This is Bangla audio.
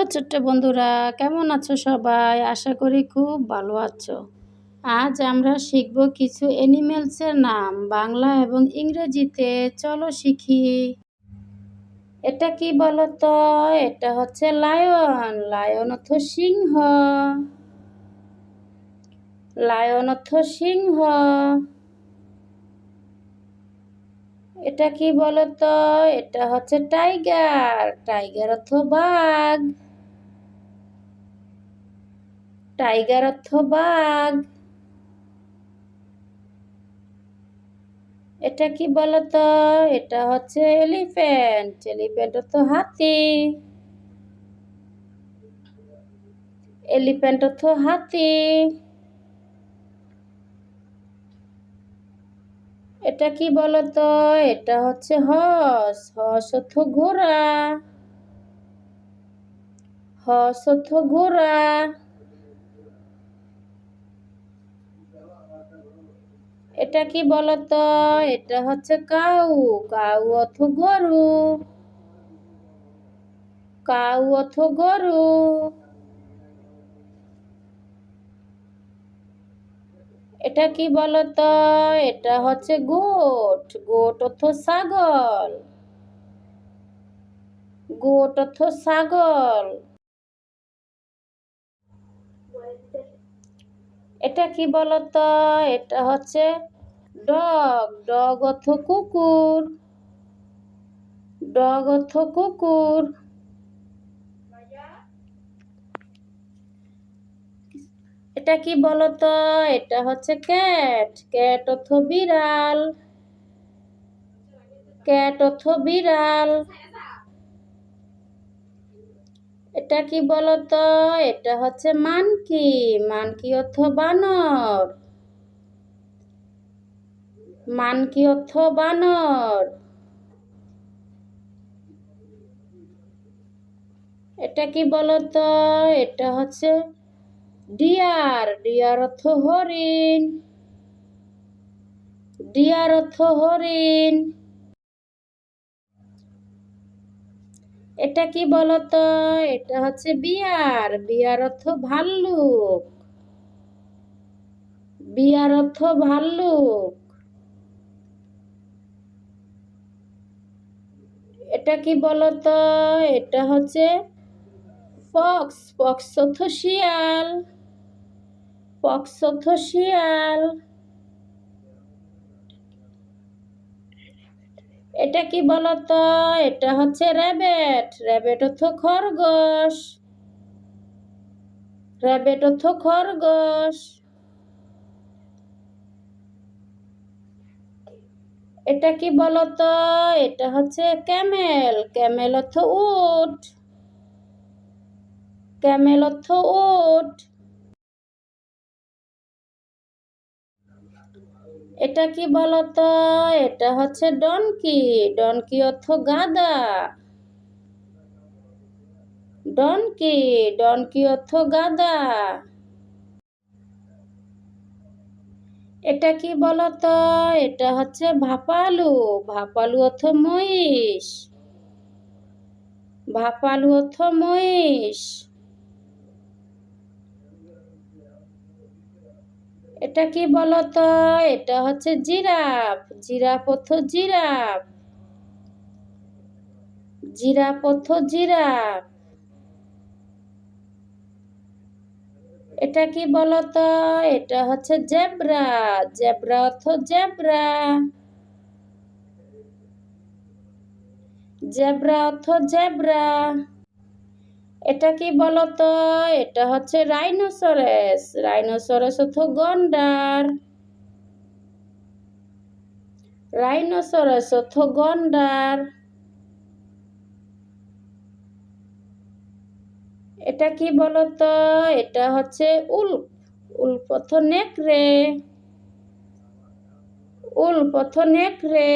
হ্যালো ছোট্ট বন্ধুরা, কেমন আছো সবাই? আশা করি খুব ভালো আছো। আজ আমরা শিখব কিছু অ্যানিমেলসের নাম বাংলা এবং ইংরেজিতে। চলো শিখি। এটা কি বলো তো? এটা হচ্ছে লায়ন। লায়ন অর্থ সিংহ। লায়ন অর্থ সিংহ। এটা কি বলো তো? এটা হচ্ছে টাইগার। টাইগার অর্থ বাঘ। টাইগার অর্থ বাঘ। এটা কি বলতো? এটা হচ্ছে এলিফ্যান্ট। এলিফ্যান্ট অর্থ হাতি। এলিফ্যান্ট অর্থ হাতি। এটা কি বলতো? এটা হচ্ছে হর্স। হর্স অর্থ ঘোড়া। হর্স অর্থ ঘোড়া। এটা কি বলতো? এটা হচ্ছে কাউ। কাউ অর্থ গরু। কাউ অর্থ গরু। এটা কি বলতো? এটা হচ্ছে গোট। গোট অর্থ ছাগল। গোট অর্থ ছাগল। এটা কি বলতো? এটা হচ্ছে ডগ। ডগ অর্থ কুকুর। ডগ অর্থ কুকুর। এটা কি বলতো? এটা হচ্ছে ক্যাট। ক্যাট অর্থ বিড়াল। ক্যাট অর্থ বিড়াল। এটা কি বলতো? এটা হচ্ছে মানকি। মানকি অর্থ বানর। মানকি অর্থ বানর। এটা কি বলতো? এটা হচ্ছে ডিয়ার। ডিয়ার অর্থ হরিণ। ডিয়ার অর্থ হরিণ। এটা কি বলতো? এটা হচ্ছে বিয়ার। বিয়ার অর্থ ভাল্লুক। বিয়ার অর্থ ভাল্লুক। এটা কি বলতো? এটা হচ্ছে ফক্স। ফক্স অর্থ শিয়াল। ফক্স অর্থ শিয়াল। এটা কি বলতো? এটা হচ্ছে র্যাবেট। র্যাবেট অর্থ খরগোশ। র্যাবেট অর্থ খরগোশ। এটা কি বলতো? এটা হচ্ছে ক্যামেল। ক্যামেল অর্থ উট। ক্যামেল অর্থ উট। এটা কি বলতো? এটা হচ্ছে ডনকি। ডনকি অর্থ গাধা। ডনকি। ডনকি অর্থ গাধা। এটা কি বলতো? এটা হচ্ছে ভাপালু। ভাপালু অর্থ মহিষ। ভাপালু অর্থ মহিষ। এটা কি বলতো? এটা হচ্ছে জিরাফ। জিরাফ অর্থ জিরাফ। জিরাফ অর্থ জিরাফ। এটা কি বলতো? এটা হচ্ছে জেব্রা। জেব্রা অর্থ জেব্রা। জেব্রা অর্থ জেব্রা। এটা কি বলতো? এটা হচ্ছে রাইনোসরাস। রাইনোসরাস অর্থ গন্ডার। রাইনোসরাস অর্থ গন্ডার। এটা কি বলতো? এটা হচ্ছে উল্ফ। উল্ফ অর্থ নেকড়ে। উল্ফ অর্থ নেকড়ে।